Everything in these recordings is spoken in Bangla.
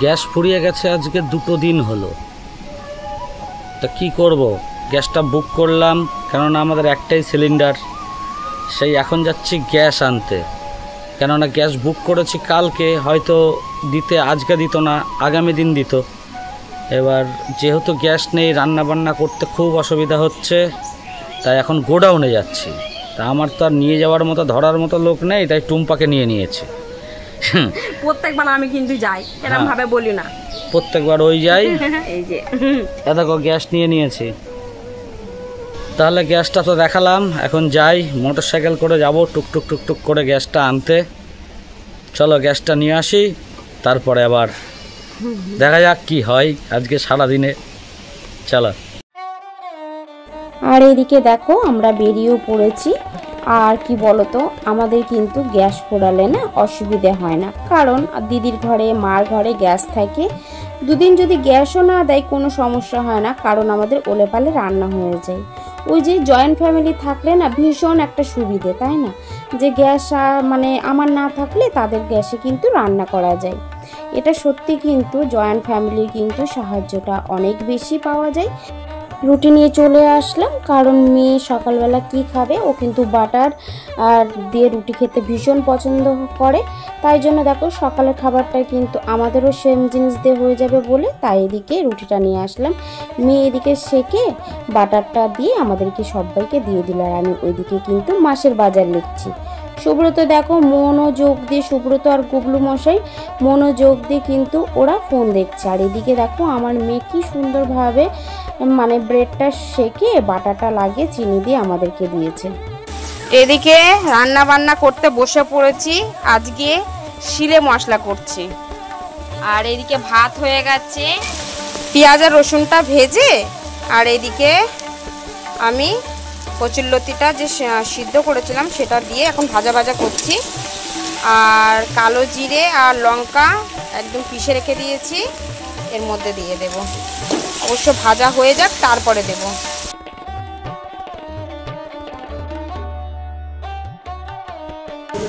গ্যাস ফুরিয়ে গেছে, আজকে 2 দিন হলো। তা কী করব, গ্যাসটা বুক করলাম, কেননা আমাদের একটাই সিলিন্ডার। সেই এখন যাচ্ছি গ্যাস আনতে, কেননা গ্যাস বুক করেছি কালকে, হয়তো দিতে আজকে দিত না, আগামী দিন দিত। এবার যেহেতু গ্যাস নেই, রান্না বান্না করতে খুব অসুবিধা হচ্ছে, তাই এখন গোডাউনে যাচ্ছি। তা আমার তো আর নিয়ে যাওয়ার মতো, ধরার মতো লোক নেই, তাই টুম্পাকে নিয়েছি। প্রত্যেকবার আমি কিন্তু যাই, এরকম ভাবে বলি না, প্রত্যেকবার ওই যাই। এই যে দেখো গ্যাস নিয়েছি। তাহলে গ্যাসটা তো দেখালাম, এখন যাই, মোটরসাইকেল করে যাব টুকটুক টুকটুক করে গ্যাসটা আনতে। চলো গ্যাসটা নিয়ে আসি, তারপরে আবার দেখা যাক কি হয় আজকে সারাদিনে। চলো। আর এদিকে দেখো আমরা বেরিয়েও পড়েছি। আর কি বলতো, আমাদের কিন্তু গ্যাস পোড়ালে না অসুবিধে হয় না, কারণ দিদির ঘরে মার ঘরে গ্যাস থাকে। 2 দিন যদি গ্যাসও না দেয় কোনো সমস্যা হয় না, কারণ আমাদের ওলেপালে রান্না হয়ে যায়। ওই যে জয়েন্ট ফ্যামিলি থাকলে না ভীষণ একটা সুবিধে, তাই না? যে গ্যাস মানে আমার না থাকলে তাদের গ্যাসে কিন্তু রান্না করা যায়। এটা সত্যি, কিন্তু জয়েন্ট ফ্যামিলির কিন্তু সাহায্যটা অনেক বেশি পাওয়া যায়। রুটি নিয়ে চলে আসলাম, কারণ মেয়ে সকালবেলা কি খাবে, ও কিন্তু বাটার আর দিয়ে রুটি খেতে ভীষণ পছন্দ করে। তাই জন্য দেখো সকালের খাবারটা কিন্তু আমাদেরও সেম জিনিস দিয়ে হয়ে যাবে বলে, তাই এদিকে রুটিটা নিয়ে আসলাম। মেয়ে এদিকে সেকে বাটারটা দিয়ে আমাদেরকে সবাইকে দিয়ে দিল, আর আমি ওইদিকে কিন্তু মাসের বাজার লিখছি। সুব্রত দেখো মনোযোগ দিয়ে, সুব্রত আর গুবলু মশাই মনোযোগ দিয়ে কিন্তু ওরা ফোন দেখছে। আর এদিকে দেখো আমার মেয়ে কি সুন্দরভাবে মানে ব্রেডটা সেকে বাটাটা লাগিয়ে চিনি দিয়ে আমাদেরকে দিয়েছে। এদিকে রান্না বান্না করতে বসে পড়েছি, আজকে শিলে মশলা করছি। আর এদিকে ভাত হয়ে গেছে, পেঁয়াজ আর রসুনটা ভেজে, আর এদিকে আমি কচুরলতিটা যে সিদ্ধ করেছিলাম সেটা দিয়ে এখন ভাজা ভাজা করছি। আর কালো জিরে আর লঙ্কা একদম পিষে রেখে দিয়েছি, এর মধ্যে দিয়ে দেব। অবশ্য ভাজা হয়ে যাক তারপরে দেব।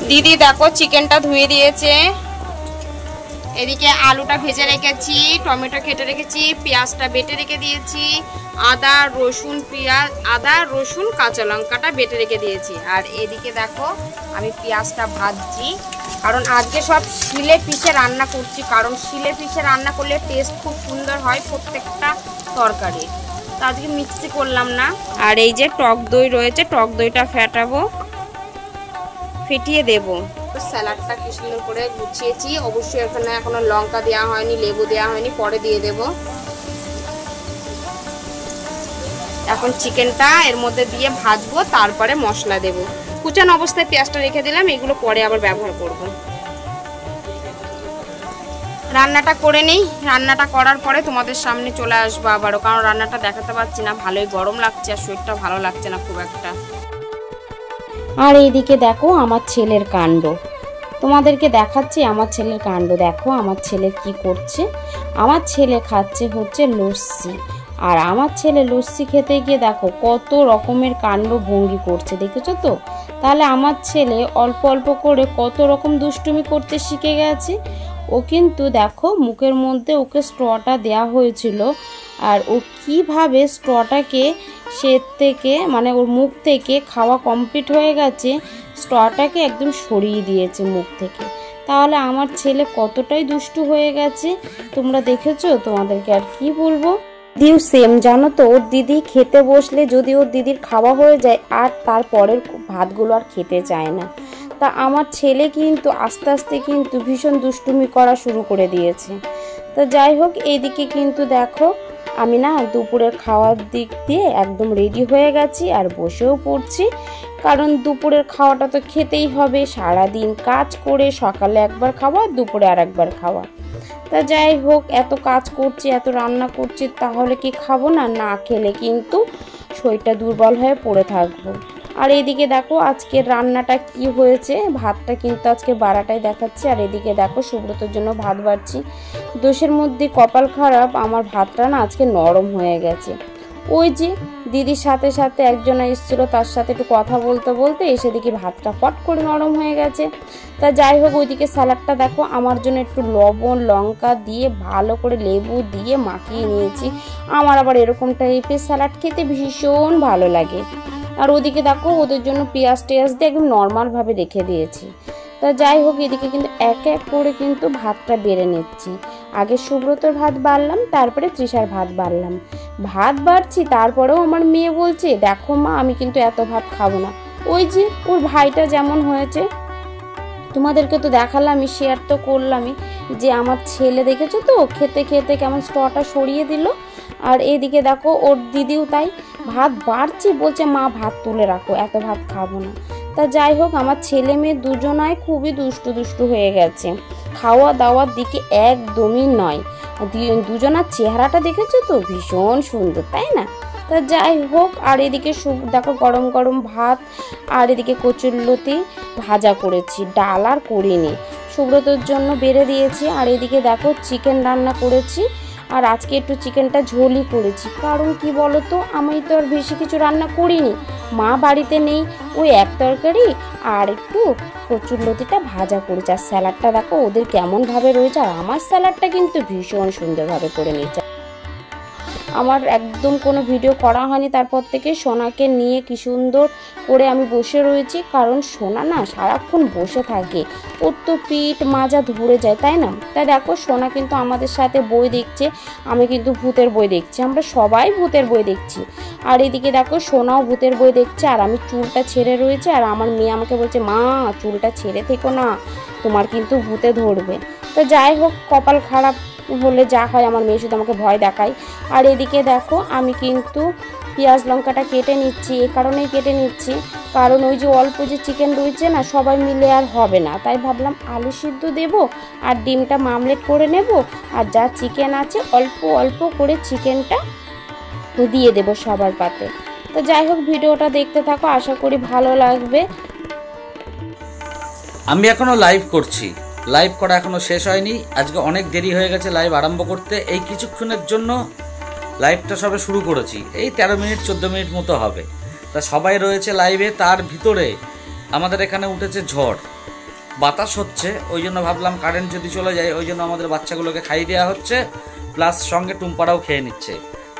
দিদি দেখো চিকেনটা ধুয়ে দিয়েছে। এদিকে আলুটা ভেজে রেখেছি, টমেটো কেটে রেখেছি, পেঁয়াজটা বেটে রেখে দিয়েছি, আদা রসুন কাঁচা লঙ্কাটা বেটে রেখে দিয়েছি। আর এদিকে দেখো আমি পেঁয়াজটা ভাজছি, কারণ আজকে সব শিলে পিষে রান্না করছি, কারণ শিলে পিষে রান্না করলে টেস্ট খুব সুন্দর হয় প্রত্যেকটা তরকারি। তো আজকে মিক্সি করলাম না। আর এই যে টক দই রয়েছে, টক দইটা ফেটাবো, ফেটিয়ে দেবো। স্যালাডটা কি সুন্দর করে গুছিয়েছি, অবশ্যই এখানে এখনো লঙ্কা দেওয়া হয়নি, লেবু দেওয়া হয়নি, পরে দিয়ে দেব। এখন চিকেনটা এর মধ্যে দিয়ে ভাজবো, তারপরে মশলা দেব। কুচানো অবস্থায় পেঁয়াজটা রেখে দিলাম, এগুলো পরে আবার ব্যবহার করব। রান্নাটা করে নেই, রান্নাটা করার পরে তোমাদের সামনে চলে আসবো আবারও, কারণ রান্নাটা দেখাতে পারছি না, ভালোই গরম লাগছে আর শরীরটা ভালো লাগছে না খুব একটা। আর এইদিকে দেখো আমার ছেলের কাণ্ড, তোমাদেরকে দেখাচ্ছি আমার ছেলের কাণ্ড। দেখো আমার ছেলে কি করছে। আমার ছেলে খাচ্ছে হচ্ছে লস্যি, আর আমার ছেলে লস্যি খেতে গিয়ে দেখো কত রকমের কাণ্ড ভঙ্গি করছে, দেখেছো তো? তাহলে আমার ছেলে অল্প অল্প করে কত রকম দুষ্টুমি করতে শিখে গেছে। ও কিন্তু দেখো মুখের মধ্যে ওকে স্ট্রটা দেওয়া হয়েছিল, আর ও কিভাবে স্ট্রটাকে সে থেকে মানে ওর মুখ থেকে খাওয়া কমপ্লিট হয়ে গেছে, স্ট্রটাকে একদম সরিয়ে দিয়েছে মুখ থেকে। তাহলে আমার ছেলে কতটাই দুষ্টু হয়ে গেছে তোমরা দেখেছো, তোমাদেরকে আর কি বলবো। দিদিও সেম জানো তো, ওর দিদি খেতে বসলে যদি ওর দিদির খাওয়া হয়ে যায় আর তারপরের ভাতগুলো আর খেতে চায় না। তা আমার ছেলে কিন্তু আস্তে আস্তে কিন্তু ভীষণ দুষ্টুমি করা শুরু করে দিয়েছে। তো যাই হোক, এইদিকে কিন্তু দেখো আমি না দুপুরের খাওয়ার দিক দিয়ে একদম রেডি হয়ে গেছি আর বসেও পড়ছি, কারণ দুপুরের খাওয়াটা তো খেতেই হবে। সারাদিন কাজ করে সকালে একবার খাওয়া, দুপুরে আর একবার খাওয়া। তা যাই হোক, এত কাজ করছি, এত রান্না করছি, তাহলে কি খাবো না? না খেলে কিন্তু শরীরটা দুর্বল হয়ে পড়ে থাকবো। আর এদিকে দেখো আজকের রান্নাটা কি হয়েছে, ভাতটা কিন্তু আজকে বাড়াটাই দেখাচ্ছি। আর এদিকে দেখো সুব্রতর জন্য ভাত বাড়ছি। দোষের মধ্যে কপাল খারাপ, আমার ভাতটা না আজকে নরম হয়ে গেছে। ও ওই যে দিদির সাথে সাথে একজন এসেছিলো, তার সাথে একটু কথা বলতে বলতে এসে দেখি ভাতটা ফট করে নরম হয়ে গেছে। তা যাই হোক, ওইদিকে স্যালাডটা দেখো আমার জন্য একটু লবণ লঙ্কা দিয়ে ভালো করে লেবু দিয়ে মাখিয়ে নিয়েছি। আমার আবার এরকম টাইপের স্যালাড খেতে ভীষণ ভালো লাগে। আর ওদিকে দেখো ওদের জন্য পেঁয়াজ টেয়াজ দিয়ে একদম নর্মালভাবে রেখে দিয়েছি। তা যাই হোক, এদিকে কিন্তু এক এক করে কিন্তু ভাতটা বেড়ে নিচ্ছি। আগে সুব্রতর ভাত বাড়লাম, তারপরে তৃষার ভাত বাড়লাম। ভাত বাড়ছি, তারপরেও আমার মেয়ে বলছে দেখো মা আমি কিন্তু এত ভাত খাবো না। ওই যে ওর ভাইটা যেমন হয়েছে, তোমাদেরকে তো দেখালামই, শেয়ার তো করলামই যে আমার ছেলে দেখেছো তো খেতে খেতে কেমন স্টটা সরিয়ে দিল। আর এদিকে দেখো ওর দিদিও তাই, ভাত বাড়ছি বলছে মা ভাত তুলে রাখো, এত ভাত খাবো না। তা যাই হোক, আমার ছেলে মেয়ে দুজনাই খুবই দুষ্টু দুষ্টু হয়ে গেছে, খাওয়া দাওয়ার দিকে একদমই নয়। দুজনার চেহারাটা দেখেছো তো ভীষণ সুন্দর, তাই না? তা যাই হোক, আর এদিকে দেখো গরম গরম ভাত, আর এদিকে কচুরলতি ভাজা করেছি, ডাল আর করিনি, সুব্রতর জন্য বেড়ে দিয়েছি। আর এদিকে দেখো চিকেন রান্না করেছি, আর আজকে একটু চিকেনটা ঝোলই করেছি, কারণ কি বলো তো আমি তো আর বেশি কিছু রান্না করিনি, মা বাড়িতে নেই, ওই এক তরকারি আর একটু কচুরলতিটা ভাজা করেছি। আর স্যালাডটা দেখো ওদের কেমনভাবে রয়েছে, আর আমার স্যালাডটা কিন্তু ভীষণ সুন্দরভাবে করে নিয়েছে। আমার একদম কোনো ভিডিও করা হয়নি তারপর থেকে, সোনাকে নিয়ে কি সুন্দর করে আমি বসে রয়েছি, কারণ সোনা না সারাক্ষণ বসে থাকে, ওর তো পিঠ মাজা ধরে যায়, তাই না? তাই দেখো সোনা কিন্তু আমাদের সাথে বই দেখছে, আমি কিন্তু ভূতের বই দেখছি, আমরা সবাই ভূতের বই দেখছি। আর এদিকে দেখো সোনাও ভূতের বই দেখছে, আর আমি চুলটা ছেড়ে রয়েছে, আর আমার মেয়ে আমাকে বলছে মা চুলটা ছেড়ে থেকো না, তোমার কিন্তু ভূতে ধরবে। তো যাই হোক, কপাল খারাপ হলে যা হয়, আমার মেয়ে শুধু আমাকে ভয় দেখায়। আর এদিকে দেখো আমি কিন্তু পেঁয়াজ লঙ্কাটা কেটে নিচ্ছি, এই কারণেই কেটে নিচ্ছি কারণ ওই যে অল্প যে চিকেন রয়েছে না, সবাই মিলে আর হবে না, তাই ভাবলাম আলু সিদ্ধ দেব আর ডিমটা মামলেট করে নেব, আর যা চিকেন আছে অল্প অল্প করে চিকেনটা দিয়ে দেব সবার পাতে। তো যাই হোক, ভিডিওটা দেখতে থাকো, আশা করি ভালো লাগবে। আমি এখনো লাইভ করছি, লাইভ করা এখনো শেষ হয়নি, আজকে অনেক দেরি হয়ে গেছে লাইভ আরম্ভ করতে, এই কিছুক্ষণের জন্য লাইভটা সবে শুরু করেছি, এই 13 মিনিট 14 মিনিট মতো হবে। তা সবাই রয়েছে লাইভে, তার ভিতরে আমাদের এখানে উঠেছে ঝড়, বাতাস হচ্ছে, ওই জন্য ভাবলাম কারেন্ট যদি চলে যায়, ওই জন্য আমাদের বাচ্চাগুলোকে খাইয়ে দেওয়া হচ্ছে, প্লাস সঙ্গে টুম্পারাও খেয়ে নিচ্ছে।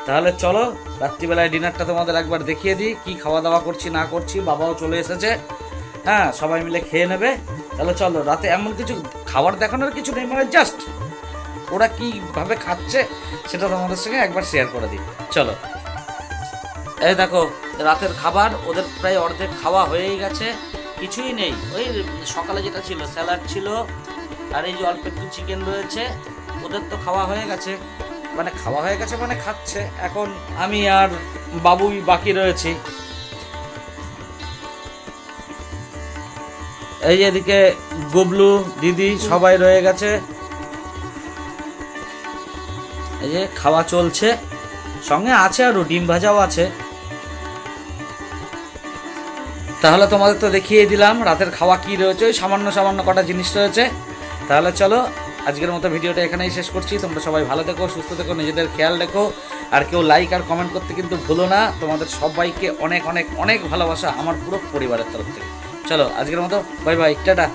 তাহলে চলো রাত্রিবেলায় ডিনারটা তোমাদের একবার দেখিয়ে দিই, কি খাওয়া দাওয়া করছি না করছি। বাবাও চলে এসেছে, হ্যাঁ সবাই মিলে খেয়ে নেবে। তাহলে চলো, রাতে এমন কিছু খাবার দেখানোর কিছু নেই, মানে জাস্ট ওরা কিভাবে খাচ্ছে সেটা তোমাদের সঙ্গে একবার শেয়ার করে দিই। চলো, এই দেখো রাতের খাবার, ওদের প্রায় অর্ধেক খাওয়া হয়েই গেছে, কিছুই নেই, ওই সকালে যেটা ছিল স্যালাড ছিল, আর এই যে অল্প একটু চিকেন রয়েছে, ওদের তো খাওয়া হয়ে গেছে, মানে খাওয়া হয়ে গেছে মানে খাচ্ছে। এখন আমি আর বাবুই বাকি রয়েছি। এই যে এদিকে গুবলু দিদি সবাই রয়ে গেছে, এই যে খাওয়া চলছে, সঙ্গে আছে আরো ডিম ভাজাও আছে। তাহলে তোমাদের তো দেখিয়ে দিলাম রাতের খাওয়া কি রয়েছে, ওই সামান্য সামান্য কটা জিনিস রয়েছে। তাহলে চলো আজকের মতো ভিডিওটা এখানেই শেষ করছি। তোমরা সবাই ভালো থেকো, সুস্থ থেকো, নিজেদের খেয়াল রেখো, আর কেউ লাইক আর কমেন্ট করতে কিন্তু ভুলো না। তোমাদের সবাইকে অনেক অনেক অনেক ভালোবাসা আমার পুরো পরিবারের তরফ থেকে। চলো আজকের মতো বাই বাই, টাটা।